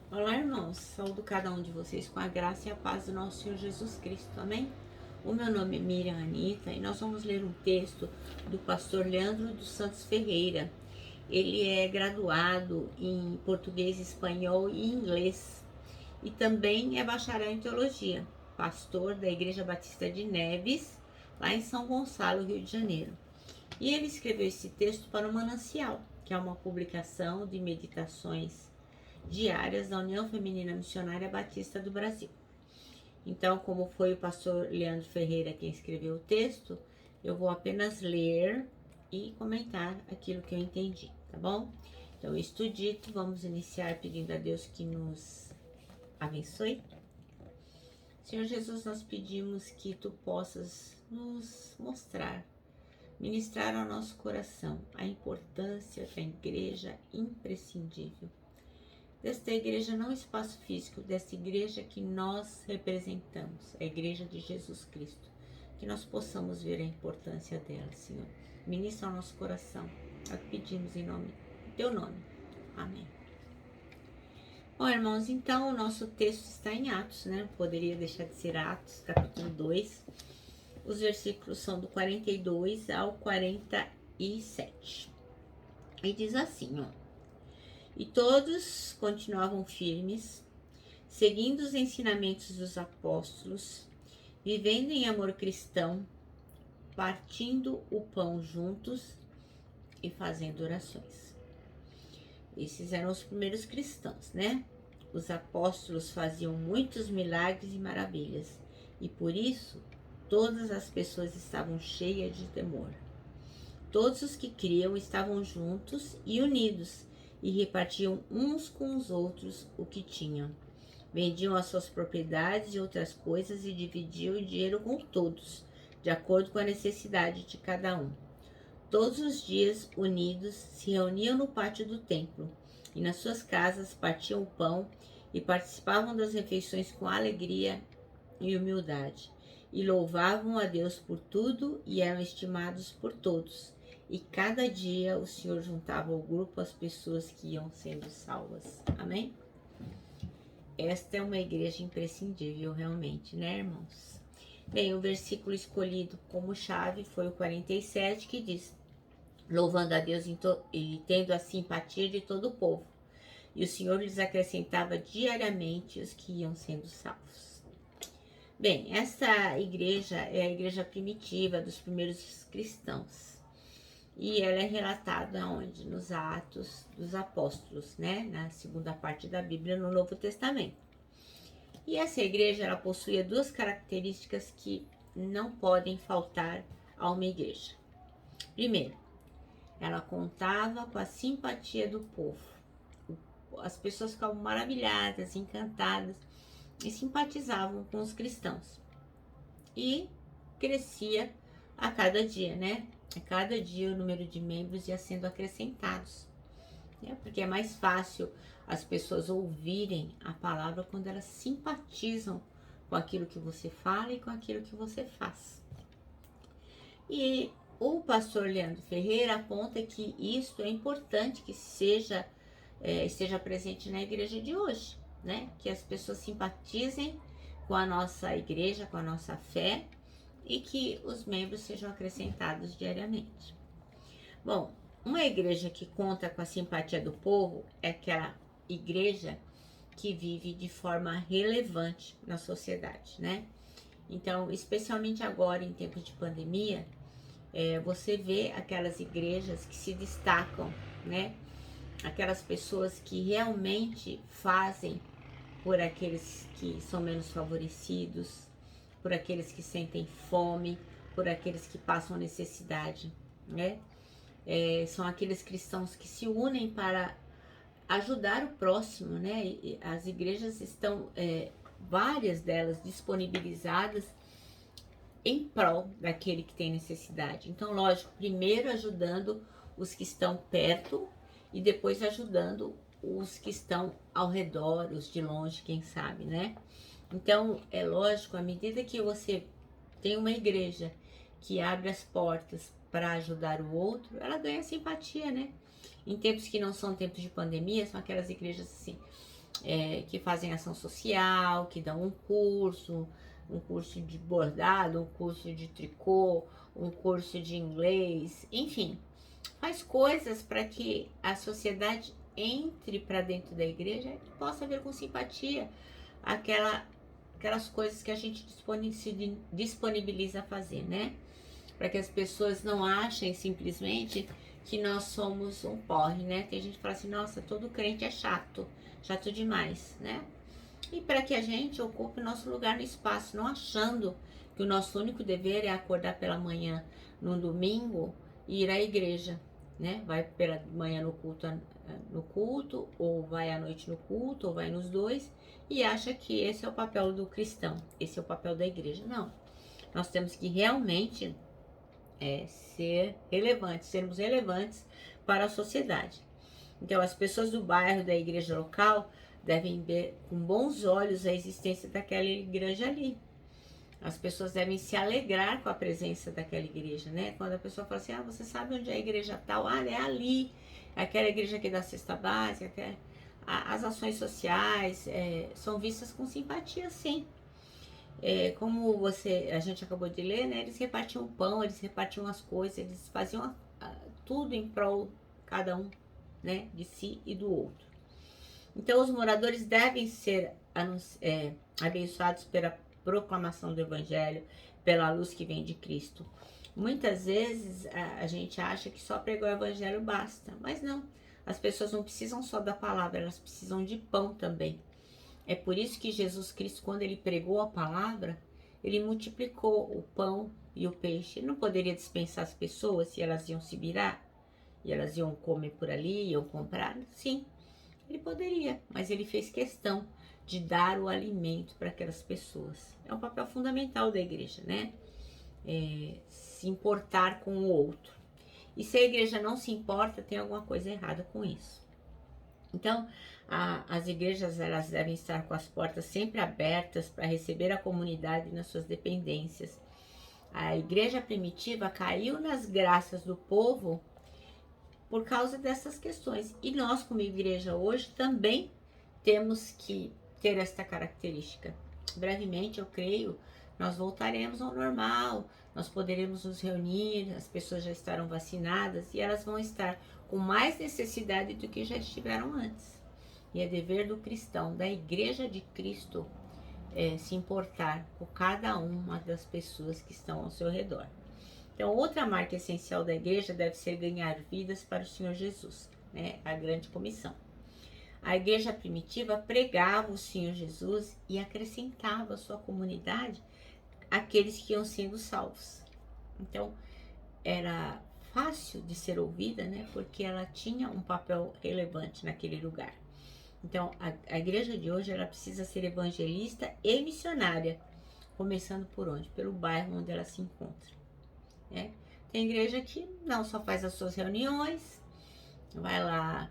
Olá, irmãos. Saúdo cada um de vocês com a graça e a paz do nosso Senhor Jesus Cristo. Amém? O meu nome é Miriam Anita e nós vamos ler um texto do pastor Leandro dos Santos Ferreira. Ele é graduado em português, espanhol e inglês e também é bacharel em teologia, pastor da Igreja Batista de Neves, lá em São Gonçalo, Rio de Janeiro. E ele escreveu esse texto para o Manancial, que é uma publicação de meditações diárias da União Feminina Missionária Batista do Brasil. Então, como foi o pastor Leandro Ferreira quem escreveu o texto, eu vou apenas ler e comentar aquilo que eu entendi, tá bom? Então, isto dito, vamos iniciar pedindo a Deus que nos abençoe. Senhor Jesus, nós pedimos que Tu possas nos mostrar, ministrar ao nosso coração a importância da igreja imprescindível, desta igreja, não espaço físico, desta igreja que nós representamos, a igreja de Jesus Cristo, que nós possamos ver a importância dela, Senhor. Ministra ao nosso coração, é o que pedimos em nome, em teu nome. Amém. Bom, irmãos, então o nosso texto está em Atos, né? Poderia deixar de ser Atos, capítulo 2. Os versículos são do 42 ao 47. E diz assim, ó: E todos continuavam firmes, seguindo os ensinamentos dos apóstolos, vivendo em amor cristão, partindo o pão juntos e fazendo orações. Esses eram os primeiros cristãos, né? Os apóstolos faziam muitos milagres e maravilhas, e por isso todas as pessoas estavam cheias de temor. Todos os que criam estavam juntos e unidos, e repartiam uns com os outros o que tinham. Vendiam as suas propriedades e outras coisas e dividiam o dinheiro com todos, de acordo com a necessidade de cada um. Todos os dias, unidos, se reuniam no pátio do templo, e nas suas casas partiam o pão e participavam das refeições com alegria e humildade, e louvavam a Deus por tudo e eram estimados por todos. E cada dia o Senhor juntava ao grupo as pessoas que iam sendo salvas. Amém? Esta é uma igreja imprescindível realmente, né, irmãos? Bem, o versículo escolhido como chave foi o 47, que diz: louvando a Deus e tendo a simpatia de todo o povo. E o Senhor lhes acrescentava diariamente os que iam sendo salvos. Bem, essa igreja é a igreja primitiva dos primeiros cristãos. E ela é relatada onde? Nos Atos dos Apóstolos, né? Na segunda parte da Bíblia, no Novo Testamento. E essa igreja, ela possuía duas características que não podem faltar a uma igreja. Primeiro, ela contava com a simpatia do povo. As pessoas ficavam maravilhadas, encantadas e simpatizavam com os cristãos. E crescia a cada dia, né? A cada dia o número de membros ia sendo acrescentados, né? Porque é mais fácil as pessoas ouvirem a palavra quando elas simpatizam com aquilo que você fala e com aquilo que você faz. E o pastor Leandro Ferreira aponta que isso é importante que esteja presente na igreja de hoje, né? Que as pessoas simpatizem com a nossa igreja, com a nossa fé, e que os membros sejam acrescentados diariamente. Bom, uma igreja que conta com a simpatia do povo é aquela igreja que vive de forma relevante na sociedade, né? Então, especialmente agora em tempos de pandemia, você vê aquelas igrejas que se destacam, né? Aquelas pessoas que realmente fazem por aqueles que são menos favorecidos, por aqueles que sentem fome, por aqueles que passam necessidade, né? São aqueles cristãos que se unem para ajudar o próximo, né? E as igrejas estão, várias delas, disponibilizadas em prol daquele que tem necessidade. Então, lógico, primeiro ajudando os que estão perto e depois ajudando os que estão ao redor, os de longe, quem sabe, né? Então, é lógico, à medida que você tem uma igreja que abre as portas para ajudar o outro, ela ganha simpatia, né? Em tempos que não são tempos de pandemia, são aquelas igrejas assim, que fazem ação social, que dão um curso de bordado, um curso de tricô, um curso de inglês, enfim, faz coisas para que a sociedade entre para dentro da igreja e possa ver com simpatia aquelas coisas que a gente se disponibiliza a fazer, né? Para que as pessoas não achem simplesmente que nós somos um porre, né? Tem gente que fala assim, nossa, todo crente é chato, chato demais, né? E para que a gente ocupe nosso lugar no espaço, não achando que o nosso único dever é acordar pela manhã no domingo e ir à igreja, né? Vai pela manhã no culto, ou vai à noite no culto, ou vai nos dois, e acha que esse é o papel do cristão, esse é o papel da igreja. Não, nós temos que realmente sermos relevantes para a sociedade. Então, as pessoas do bairro, da igreja local, devem ver com bons olhos a existência daquela igreja ali. As pessoas devem se alegrar com a presença daquela igreja, né? Quando a pessoa fala assim, você sabe onde é a igreja tal? É ali, aquela igreja que dá cesta básica, as ações sociais são vistas com simpatia, sim. Como a gente acabou de ler, né? Eles repartiam pão, eles repartiam as coisas, eles faziam tudo em prol cada um, né? De si e do outro. Então, os moradores devem ser abençoados pela proclamação do Evangelho, pela luz que vem de Cristo. Muitas vezes a gente acha que só pregar o Evangelho basta, mas não. As pessoas não precisam só da palavra, elas precisam de pão também. É por isso que Jesus Cristo, quando ele pregou a palavra, ele multiplicou o pão e o peixe. Ele não poderia dispensar as pessoas se elas iam se virar? E elas iam comer por ali, iam comprar? Sim, ele poderia, mas ele fez questão de dar o alimento para aquelas pessoas. É um papel fundamental da igreja, né? Se importar com o outro. E se a igreja não se importa, tem alguma coisa errada com isso. Então, as igrejas elas devem estar com as portas sempre abertas para receber a comunidade nas suas dependências. A igreja primitiva caiu nas graças do povo por causa dessas questões. E nós, como igreja hoje, também temos que ter esta característica. Brevemente, eu creio, nós voltaremos ao normal, nós poderemos nos reunir, as pessoas já estarão vacinadas e elas vão estar com mais necessidade do que já estiveram antes. E é dever do cristão, da igreja de Cristo, se importar com cada uma das pessoas que estão ao seu redor. Então, outra marca essencial da igreja deve ser ganhar vidas para o Senhor Jesus, né? A grande comissão. A igreja primitiva pregava o Senhor Jesus e acrescentava à sua comunidade aqueles que iam sendo salvos. Então, era fácil de ser ouvida, né? Porque ela tinha um papel relevante naquele lugar. Então, a igreja de hoje, ela precisa ser evangelista e missionária. Começando por onde? Pelo bairro onde ela se encontra. Tem igreja que não só faz as suas reuniões, vai lá,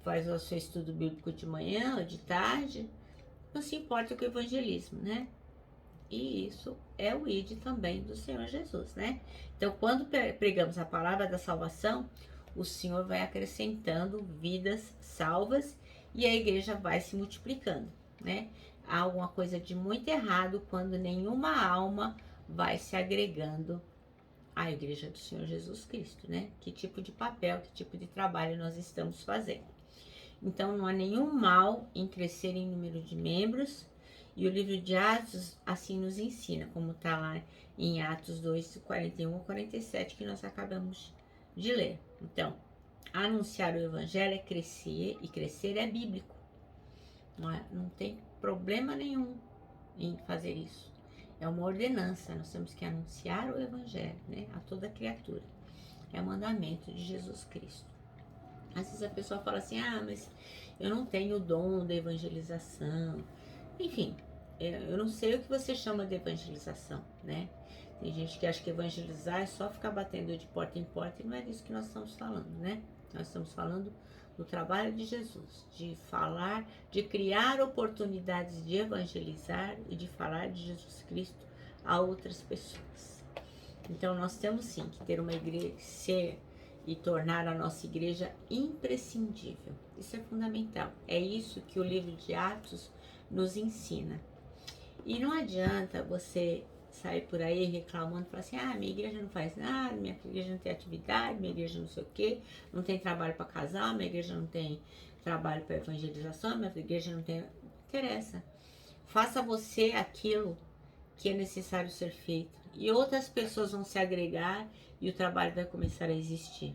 faz o seu estudo bíblico de manhã ou de tarde, não se importa com o evangelismo, né? E isso é o ID também do Senhor Jesus, né? Então, quando pregamos a palavra da salvação, o Senhor vai acrescentando vidas salvas e a igreja vai se multiplicando, né? Há alguma coisa de muito errado quando nenhuma alma vai se agregando à igreja do Senhor Jesus Cristo, né? Que tipo de papel, que tipo de trabalho nós estamos fazendo. Então, não há nenhum mal em crescer em número de membros, e o livro de Atos assim nos ensina, como está lá em Atos 2, 41 a 47, que nós acabamos de ler. Então, anunciar o evangelho é crescer, e crescer é bíblico. Não tem problema nenhum em fazer isso. É uma ordenança, nós temos que anunciar o evangelho, né, a toda criatura. É o mandamento de Jesus Cristo. Às vezes a pessoa fala assim, mas eu não tenho o dom da evangelização. Enfim, eu não sei o que você chama de evangelização, né? Tem gente que acha que evangelizar é só ficar batendo de porta em porta, e não é disso que nós estamos falando, né? Nós estamos falando do trabalho de Jesus, de falar, de criar oportunidades de evangelizar e de falar de Jesus Cristo a outras pessoas. Então, nós temos sim que ter uma igreja, ser e tornar a nossa igreja imprescindível. Isso é fundamental. É isso que o livro de Atos nos ensina. E não adianta você sair por aí reclamando, falar assim, minha igreja não faz nada, minha igreja não tem atividade, minha igreja não sei o quê, não tem trabalho para casar, minha igreja não tem trabalho para evangelização, minha igreja não tem... Não interessa. Faça você aquilo que é necessário ser feito. E outras pessoas vão se agregar e o trabalho vai começar a existir.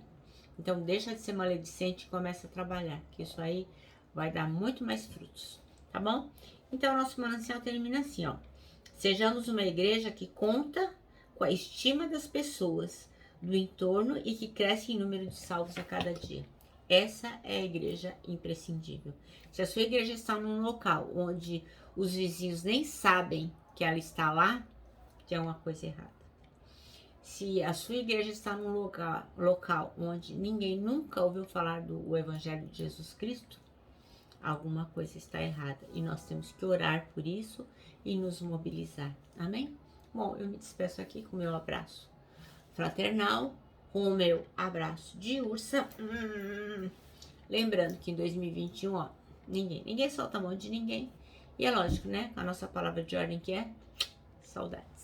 Então deixa de ser maledicente e começa a trabalhar, que isso aí vai dar muito mais frutos, tá bom? Então o nosso manancial termina assim, ó. Sejamos uma igreja que conta com a estima das pessoas do entorno e que cresce em número de salvos a cada dia. Essa é a igreja imprescindível. Se a sua igreja está num local onde os vizinhos nem sabem que ela está lá, tem uma coisa errada. Se a sua igreja está num local onde ninguém nunca ouviu falar do Evangelho de Jesus Cristo, alguma coisa está errada. E nós temos que orar por isso e nos mobilizar. Amém? Bom, eu me despeço aqui com o meu abraço fraternal, com o meu abraço de ursa. Lembrando que em 2021, ó, ninguém solta a mão de ninguém. E é lógico, né? A nossa palavra de ordem que é saudades.